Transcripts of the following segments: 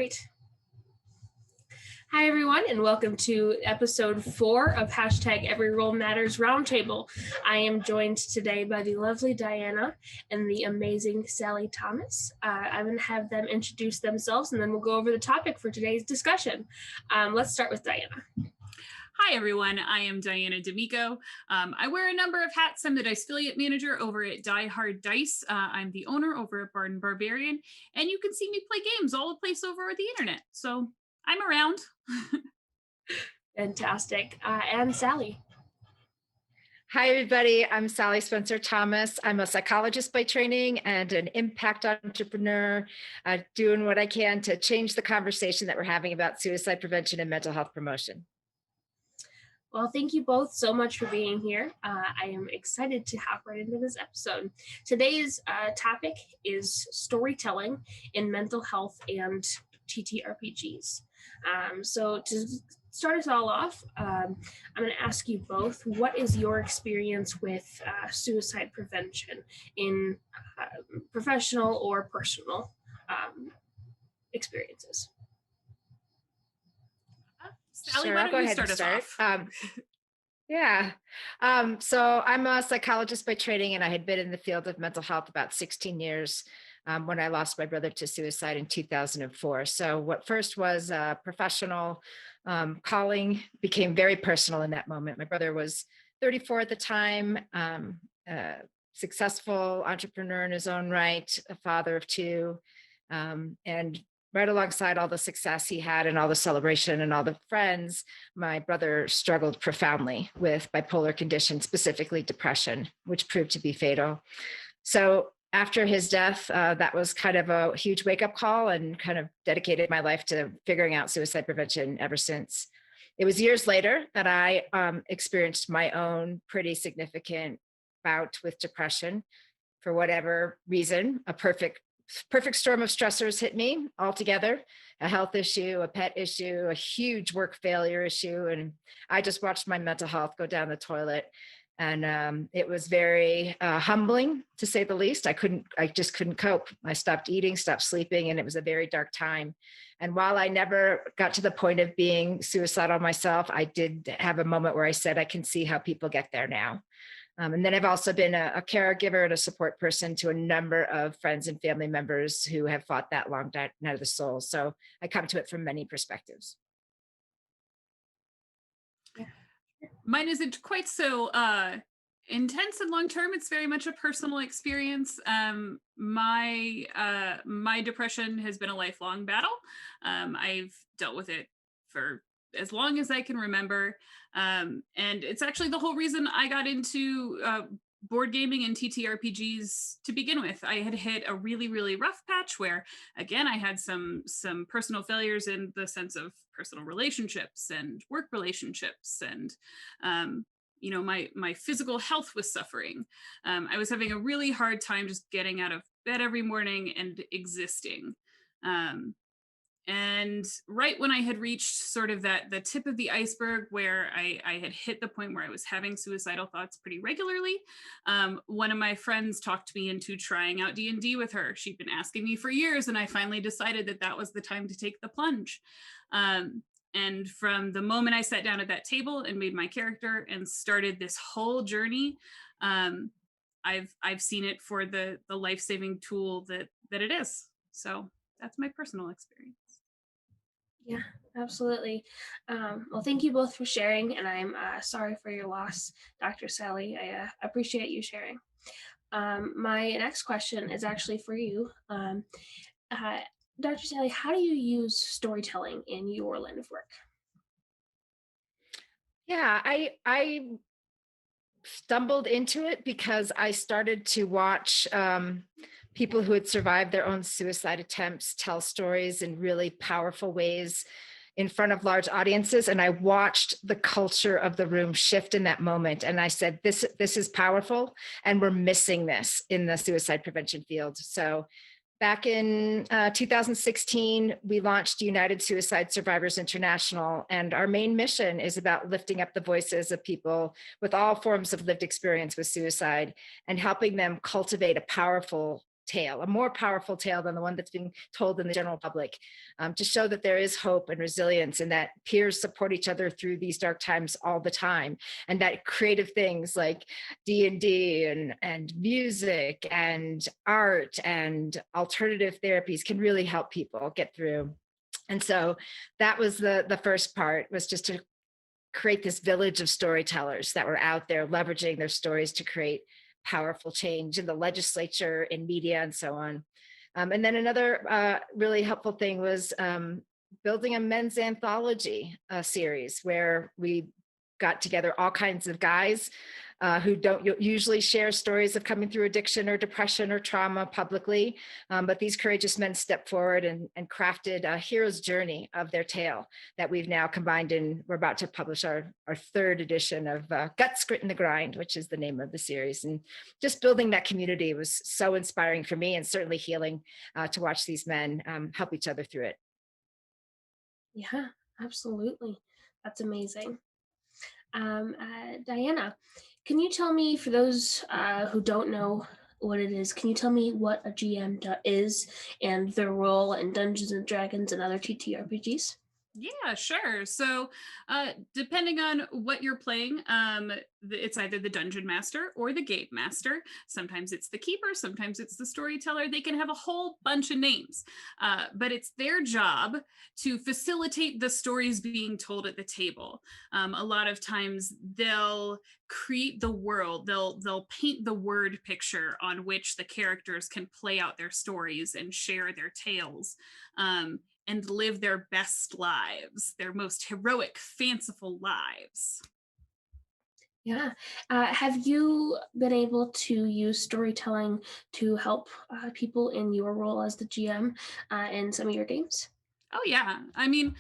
Great. Hi, everyone, and welcome to episode 4 of #Every Role Matters Roundtable. I am joined today by the lovely Diana and the amazing Sally Thomas. I'm going to have them introduce themselves, and then we'll go over the topic for today's discussion. Let's start with Diana. Hi, everyone. I am Diana D'Amico. I wear a number of hats. I'm the Dice affiliate manager over at Die Hard Dice. I'm the owner over at Bard & Barbarian, and you can see me play games all the place over the internet. So I'm around. Fantastic. And Sally. Hi, everybody. I'm Sally Spencer Thomas. I'm a psychologist by training and an impact entrepreneur, doing what I can to change the conversation that we're having about suicide prevention and mental health promotion. Well, thank you both so much for being here. I am excited to hop right into this episode. Today's topic is storytelling in mental health and TTRPGs. So to start us all off, I'm going to ask you both, what is your experience with suicide prevention in professional or personal experiences? Sally, Sure, why I'll go don't you ahead start and us start. off? So I'm a psychologist by training, and I had been in the field of mental health about 16 years when I lost my brother to suicide in 2004. So what first was a professional calling became very personal in that moment. My brother was 34 at the time, a successful entrepreneur in his own right, a father of two, and right alongside all the success he had and all the celebration and all the friends, my brother struggled profoundly with bipolar condition, specifically depression, which proved to be fatal. So after his death, that was kind of a huge wake-up call, and kind of dedicated my life to figuring out suicide prevention ever since. It was years later that I experienced my own pretty significant bout with depression. For whatever reason, a perfect storm of stressors hit me all together: a health issue, a pet issue, a huge work failure issue. And I just watched my mental health go down the toilet. And it was very humbling, to say the least. I just couldn't cope. I stopped eating, stopped sleeping, and it was a very dark time. And while I never got to the point of being suicidal myself, I did have a moment where I said, I can see how people get there now. And then I've also been a caregiver and a support person to a number of friends and family members who have fought that long night of the soul. So I come to it from many perspectives. Mine isn't quite so intense and long-term. It's very much a personal experience. My depression has been a lifelong battle. I've dealt with it for as long as I can remember. And it's actually the whole reason I got into board gaming and TTRPGs to begin with. I had hit a really, really rough patch where, again, I had some personal failures in the sense of personal relationships and work relationships, and my physical health was suffering. I was having a really hard time just getting out of bed every morning and existing. And right when I had reached sort of the tip of the iceberg, where I had hit the point where I was having suicidal thoughts pretty regularly, one of my friends talked me into trying out D&D with her. She'd been asking me for years, and I finally decided that was the time to take the plunge. And from the moment I sat down at that table and made my character and started this whole journey, I've seen it for the life-saving tool that it is. So that's my personal experience. Yeah, absolutely. Well, thank you both for sharing, and I'm sorry for your loss, Dr. Sally. I appreciate you sharing. My next question is actually for you. Dr. Sally, how do you use storytelling in your line of work? Yeah, I stumbled into it because I started to watch people who had survived their own suicide attempts tell stories in really powerful ways in front of large audiences. And I watched the culture of the room shift in that moment. And I said, this is powerful, and we're missing this in the suicide prevention field. So back in 2016, we launched United Suicide Survivors International, and our main mission is about lifting up the voices of people with all forms of lived experience with suicide and helping them cultivate a powerful tale, a more powerful tale than the one that's being told in the general public, to show that there is hope and resilience, and that peers support each other through these dark times all the time, and that creative things like D&D and music and art and alternative therapies can really help people get through. And so that was the first part, was just to create this village of storytellers that were out there leveraging their stories to create powerful change in the legislature, in media, and so on. And then another really helpful thing was building a men's anthology series where we got together all kinds of guys who don't usually share stories of coming through addiction or depression or trauma publicly. But these courageous men stepped forward and crafted a hero's journey of their tale that we've now combined in. We're about to publish our third edition of Guts, Grit, and the Grind, which is the name of the series. And just building that community was so inspiring for me, and certainly healing to watch these men help each other through it. Yeah, absolutely. That's amazing. Diana, can you tell me, for those who don't know what it is, can you tell me what a GM is and their role in Dungeons and Dragons and other TTRPGs? Yeah, sure. So, depending on what you're playing, it's either the dungeon master or the game master. Sometimes it's the keeper, sometimes it's the storyteller. They can have a whole bunch of names, but it's their job to facilitate the stories being told at the table. A lot of times, they'll create the world. They'll paint the word picture on which the characters can play out their stories and share their tales. And live their best lives, their most heroic, fanciful lives. Yeah. Have you been able to use storytelling to help people in your role as the GM in some of your games? Oh, yeah. I mean,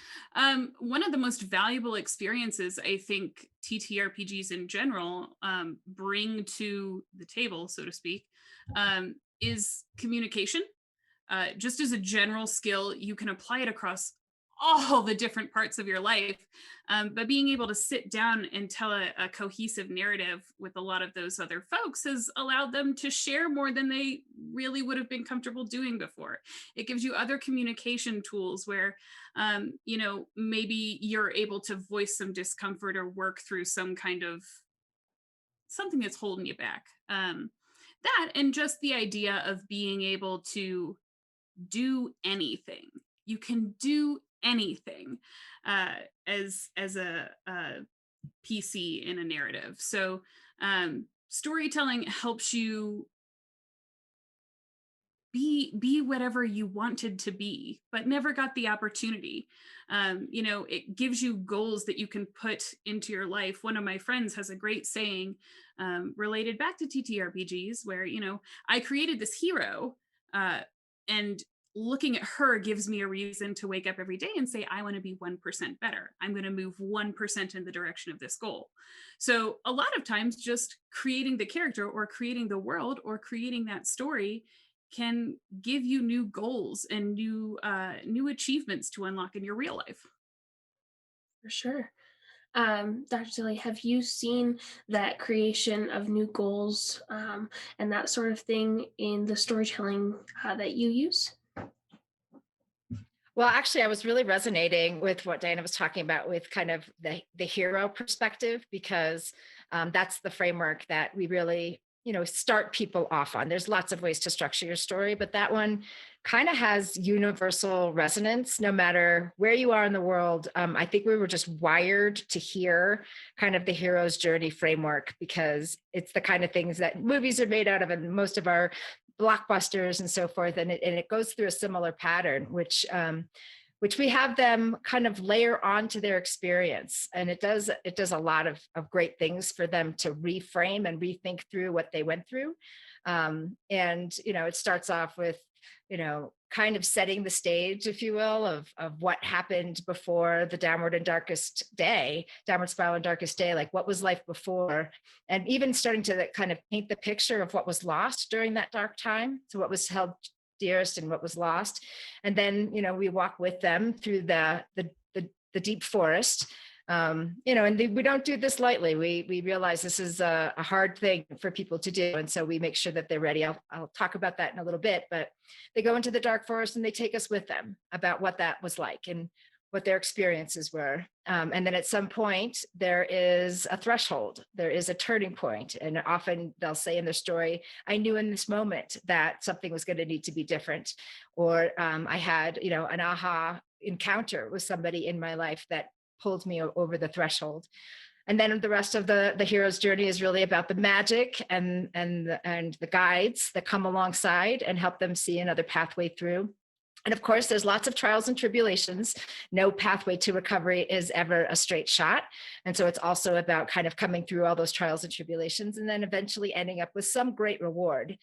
one of the most valuable experiences I think TTRPGs in general bring to the table, so to speak, is communication. Just as a general skill, you can apply it across all the different parts of your life. But being able to sit down and tell a cohesive narrative with a lot of those other folks has allowed them to share more than they really would have been comfortable doing before. It gives you other communication tools where, maybe you're able to voice some discomfort or work through some kind of something that's holding you back. That and just the idea of being able to do anything. You can do anything as a PC in a narrative. So storytelling helps you be whatever you wanted to be, but never got the opportunity. It gives you goals that you can put into your life. One of my friends has a great saying related back to TTRPGs, where I created this hero. And looking at her gives me a reason to wake up every day and say, I want to be 1% better. I'm going to move 1% in the direction of this goal. So a lot of times just creating the character or creating the world or creating that story can give you new goals and new achievements to unlock in your real life. For sure. Dr. Tilly, have you seen that creation of new goals and that sort of thing in the storytelling that you use? Well, actually, I was really resonating with what Diana was talking about with kind of the hero perspective, because that's the framework that we really, start people off on. There's lots of ways to structure your story, but that one kind of has universal resonance no matter where you are in the world. I think we were just wired to hear kind of the hero's journey framework, because it's the kind of things that movies are made out of, and most of our blockbusters and so forth, and it goes through a similar pattern, which we have them kind of layer onto their experience, and it does a lot of great things for them to reframe and rethink through what they went through. And it starts off with kind of setting the stage, if you will, of what happened before the downward spiral and darkest day, like what was life before, and even starting to kind of paint the picture of what was lost during that dark time. So what was held dearest and what was lost. And then, we walk with them through the deep forest, And we don't do this lightly. We realize this is a hard thing for people to do. And so we make sure that they're ready. I'll talk about that in a little bit, but they go into the dark forest and they take us with them about what that was like and what their experiences were. And then at some point, there is a threshold, there is a turning point. And often they'll say in their story, I knew in this moment that something was going to need to be different. Or I had, an aha encounter with somebody in my life that pulled me over the threshold. And then the rest of the hero's journey is really about the magic and the guides that come alongside and help them see another pathway through. And of course, there's lots of trials and tribulations. No pathway to recovery is ever a straight shot. And so it's also about kind of coming through all those trials and tribulations and then eventually ending up with some great reward.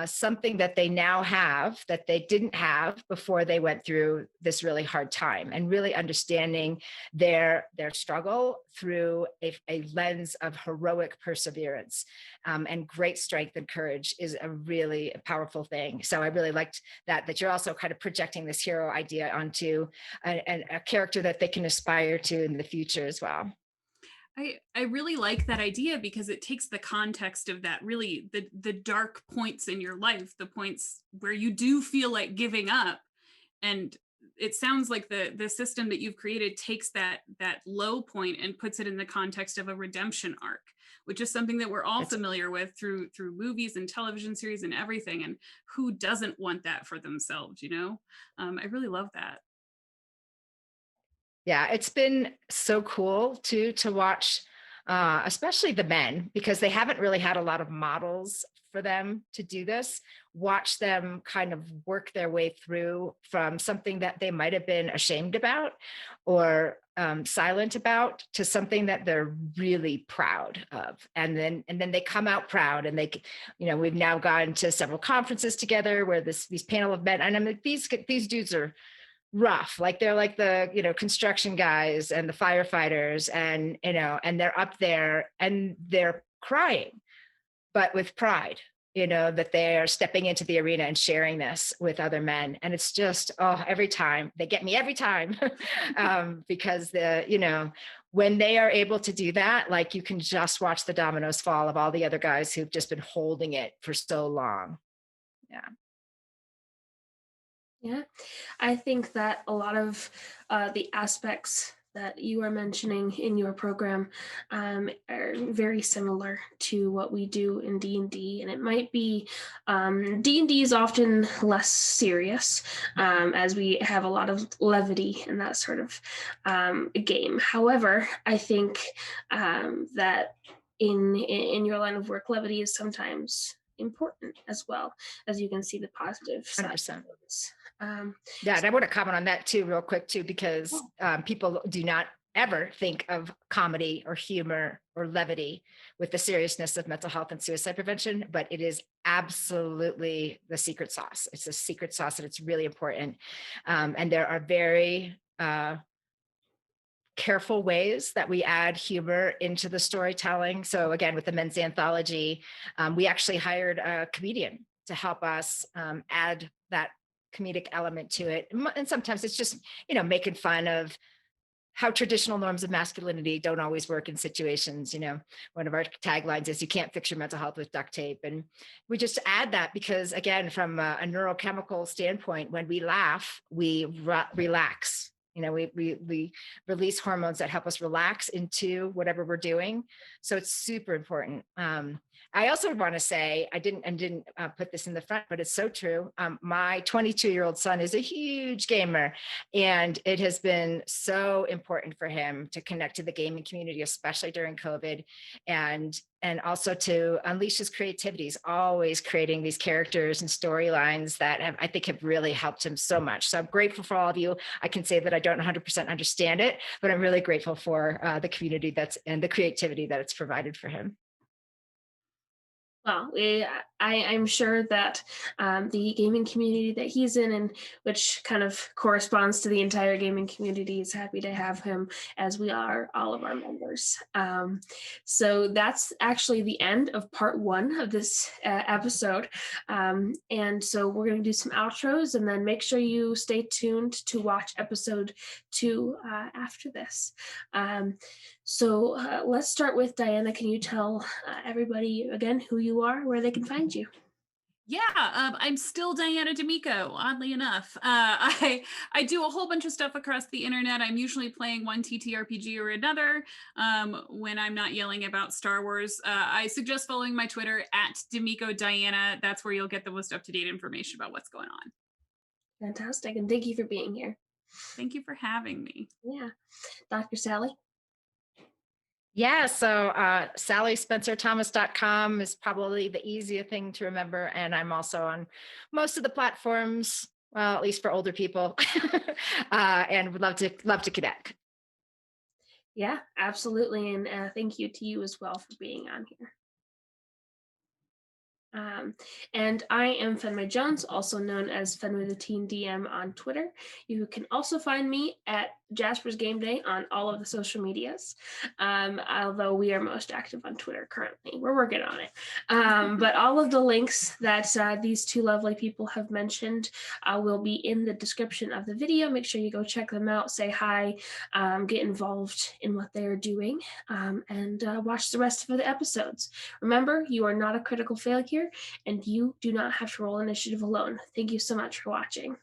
Something that they now have that they didn't have before they went through this really hard time, and really understanding their struggle through a lens of heroic perseverance and great strength and courage is a really powerful thing. So I really liked that you're also kind of projecting this hero idea onto a character that they can aspire to in the future as well. I really like that idea because it takes the context of that, really the dark points in your life, the points where you do feel like giving up. And it sounds like the system that you've created takes that low point and puts it in the context of a redemption arc, which is something that we're all familiar with through movies and television series and everything. And who doesn't want that for themselves, I really love that. Yeah, it's been so cool to watch, especially the men, because they haven't really had a lot of models for them to do this. Watch them kind of work their way through from something that they might have been ashamed about or silent about to something that they're really proud of, and then they come out proud. And we've now gone to several conferences together where these panel of men, and I'm like, these dudes are rough, like they're like the construction guys and the firefighters, and they're up there and they're crying, but with pride, that they're stepping into the arena and sharing this with other men. And it's just, every time they get me every time because when they are able to do that, like you can just watch the dominoes fall of all the other guys who've just been holding it for so long. Yeah. Yeah, I think that a lot of the aspects that you are mentioning in your program are very similar to what we do in D&D, and it might be D&D is often less serious as we have a lot of levity in that sort of game. However, I think that in your line of work, levity is sometimes important as well, as you can see the positive side 100%. of this. Yeah, and I want to comment on that too, real quick too, because people do not ever think of comedy or humor or levity with the seriousness of mental health and suicide prevention, but it is absolutely the secret sauce. It's a secret sauce, and it's really important. And there are very careful ways that we add humor into the storytelling. So again, with the men's anthology, we actually hired a comedian to help us add that comedic element to it. And sometimes it's just, making fun of how traditional norms of masculinity don't always work in situations. One of our taglines is, you can't fix your mental health with duct tape. And we just add that because, again, from a neurochemical standpoint, when we laugh, we relax. We release hormones that help us relax into whatever we're doing. So it's super important. I also want to say, I didn't put this in the front, but it's so true. My 22-year-old son is a huge gamer, and it has been so important for him to connect to the gaming community, especially during COVID, and also to unleash his creativity. He's always creating these characters and storylines that I think have really helped him so much. So I'm grateful for all of you. I can say that I don't 100% understand it, but I'm really grateful for the community and the creativity that it's provided for him. Well, I'm sure that the gaming community that he's in, and which kind of corresponds to the entire gaming community, is happy to have him, as we are all of our members. Wars. So that's actually the end of part 1 of this episode. And so we're going to do some outros, and then make sure you stay tuned to watch episode 2 after this. So let's start with Diana. Can you tell everybody again who you are, where they can find you? Yeah, I'm still Diana D'Amico, oddly enough. I do a whole bunch of stuff across the internet. I'm usually playing one TTRPG or another when I'm not yelling about Star Wars. I suggest following my Twitter at D'Amico Diana. That's where you'll get the most up-to-date information about what's going on. Fantastic. And thank you for being here. Thank you for having me. Yeah. Dr. Sally? Yeah, so SallySpencerThomas.com is probably the easiest thing to remember. And I'm also on most of the platforms, well, at least for older people, and would love to connect. Yeah, absolutely. And thank you to you as well for being on here. And I am Fenway Jones, also known as Fenway the Teen DM on Twitter. You can also find me at Jasper's Game Day on all of the social medias, although we are most active on Twitter currently. We're working on it. But all of the links that these two lovely people have mentioned will be in the description of the video. Make sure you go check them out, say hi, get involved in what they're doing, and watch the rest of the episodes. Remember, you are not a critical failure, and you do not have to roll initiative alone. Thank you so much for watching.